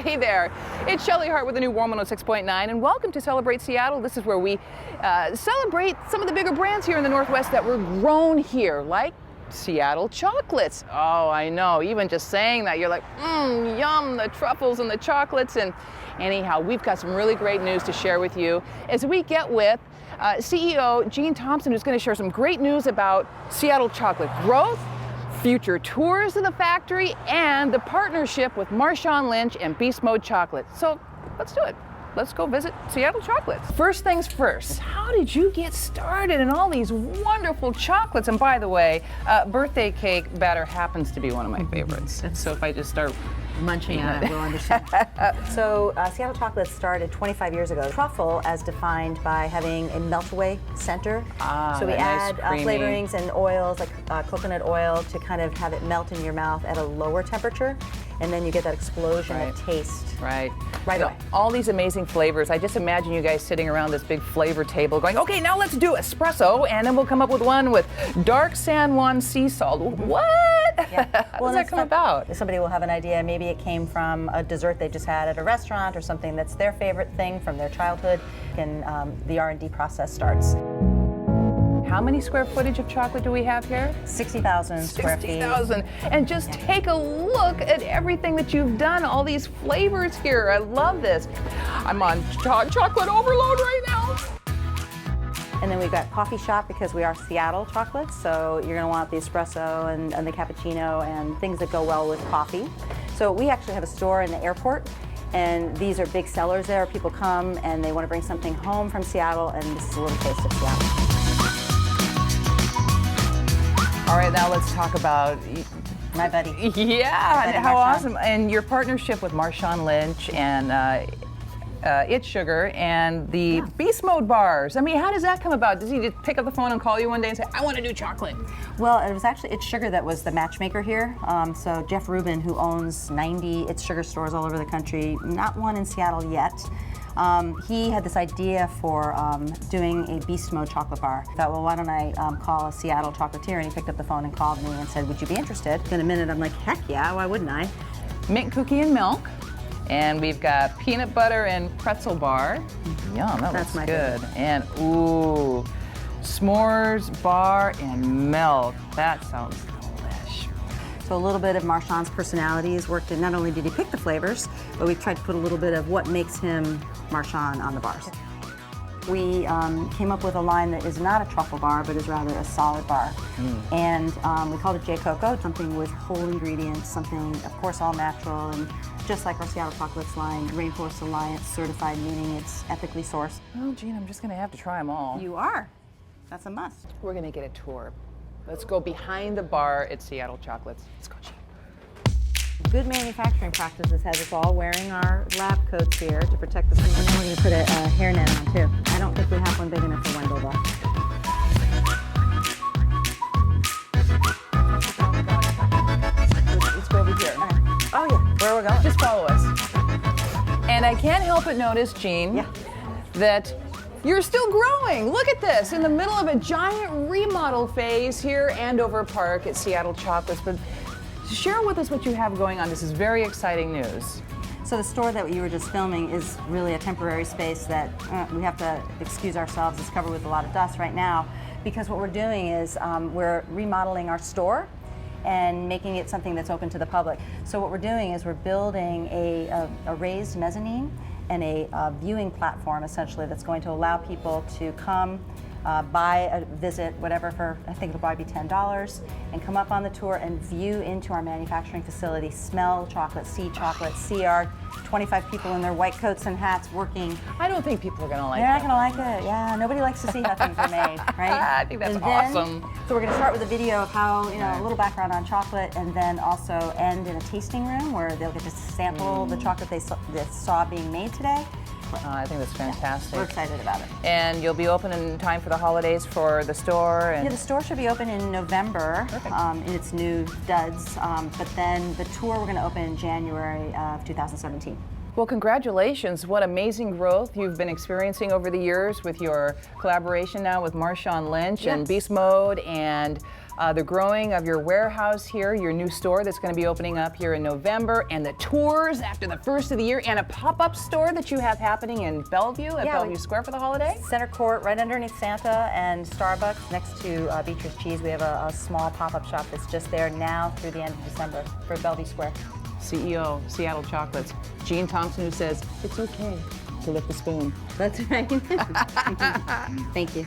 Hey there, it's Shellie Hart with the new Warm 106.9, and welcome to Celebrate Seattle. This is where we celebrate some of the bigger brands here in the Northwest that were grown here, like Seattle chocolates. Oh, I know, even just saying that, you're like, yum, the truffles and the chocolates. And anyhow, we've got some really great news to share with you as we get with CEO Gene Thompson, who's going to share some great news about Seattle chocolate growth, future tours of the factory, and the partnership with Marshawn Lynch and Beast Mode Chocolate. So let's do it. Let's go visit Seattle Chocolates. First things first, how did you get started in all these wonderful chocolates? And by the way, birthday cake batter happens to be one of my favorites. So if I just start munching on it, we'll understand. So Seattle Chocolates started 25 years ago. Truffle as defined by having a melt-away center. So we add nice flavorings and oils like coconut oil to kind of have it melt in your mouth at a lower temperature. And then you get that explosion of taste. Right away. All these amazing flavors. I just imagine you guys sitting around this big flavor table going, okay, now let's do espresso, and then we'll come up with one with dark San Juan sea salt. What? Yeah. How does that come about? Somebody will have an idea. Maybe it came from a dessert they just had at a restaurant or something that's their favorite thing from their childhood, and the R&D process starts. How many square footage of chocolate do we have here? 60,000 square feet. 60,000. And just take a look at everything that you've done, all these flavors here. I love this. I'm on chocolate overload right now. And then we've got coffee shop because we are Seattle chocolates, so you're going to want the espresso and the cappuccino and things that go well with coffee. So we actually have a store in the airport, and these are big sellers there. People come and they want to bring something home from Seattle, and this is a little taste of Seattle. All right, now let's talk about my buddy. Yeah, how awesome. And your partnership with Marshawn Lynch and It's Sugar and the Beast Mode bars. I mean, how does that come about? Does he just pick up the phone and call you one day and say, I want to do chocolate? Well, it was actually It's Sugar that was the matchmaker here. So Jeff Rubin, who owns 90 It's Sugar stores all over the country, not one in Seattle yet, he had this idea for doing a Beast Mode chocolate bar. I thought, well, why don't I call a Seattle chocolatier? And he picked up the phone and called me and said, would you be interested? In a minute, I'm like, heck yeah, why wouldn't I? Mint cookie and milk. And we've got peanut butter and pretzel bar. Yum, that's looks good. Favorite. And ooh, s'mores bar and milk. That sounds delish. So a little bit of Marshawn's personality is worked in. Not only did he pick the flavors, but we tried to put a little bit of what makes him Marshawn on the bars. We came up with a line that is not a truffle bar, but is rather a solid bar. And we called it J Coco, something with whole ingredients, something, of course, all natural, and just like our Seattle Chocolates line, Rainforest Alliance certified, meaning it's ethically sourced. Oh, Gene, I'm just going to have to try them all. You are. That's a must. We're going to get a tour. Let's go behind the bar at Seattle Chocolates. Let's go, Gene. Good manufacturing practices has us all wearing our lab coats here to protect the skin. And then we're going to put a hairnet on too. I don't think we have one big enough for Wendell though. Let's go over here. Oh yeah, where are we going? Just follow us. And I can't help but notice, Gene, that you're still growing. Look at this, in the middle of a giant remodel phase here, Andover Park at Seattle Chocolates. But share with us what you have going on. This is very exciting news. So the store that you were just filming is really a temporary space that we have to excuse ourselves. It's covered with a lot of dust right now because what we're doing is we're remodeling our store and making it something that's open to the public. So what we're doing is we're building a raised mezzanine and a viewing platform essentially that's going to allow people to come buy a visit, whatever, for I think it'll probably be $10, and come up on the tour and view into our manufacturing facility, smell chocolate, see our 25 people in their white coats and hats working. I don't think people are going to like it. They're not going to like it. Yeah, nobody likes to see how things are made, right? I think that's awesome. So we're going to start with a video of how, a little background on chocolate, and then also end in a tasting room where they'll get to sample the chocolate they saw being made today. I think that's fantastic. We're excited about it. And you'll be open in time for the holidays for the store? And yeah, the store should be open in November in its new duds, but then the tour we're going to open in January of 2017. Well, congratulations. What amazing growth you've been experiencing over the years with your collaboration now with Marshawn Lynch and Beast Mode and the growing of your warehouse here, your new store that's going to be opening up here in November, and the tours after the first of the year, and a pop-up store that you have happening in Bellevue at Bellevue Square for the holiday. Center court, right underneath Santa and Starbucks, next to Beatrice Cheese. We have a small pop-up shop that's just there now through the end of December for Bellevue Square. CEO, Seattle Chocolates, Jean Thompson, who says, it's okay to lift the spoon. That's right. Thank you.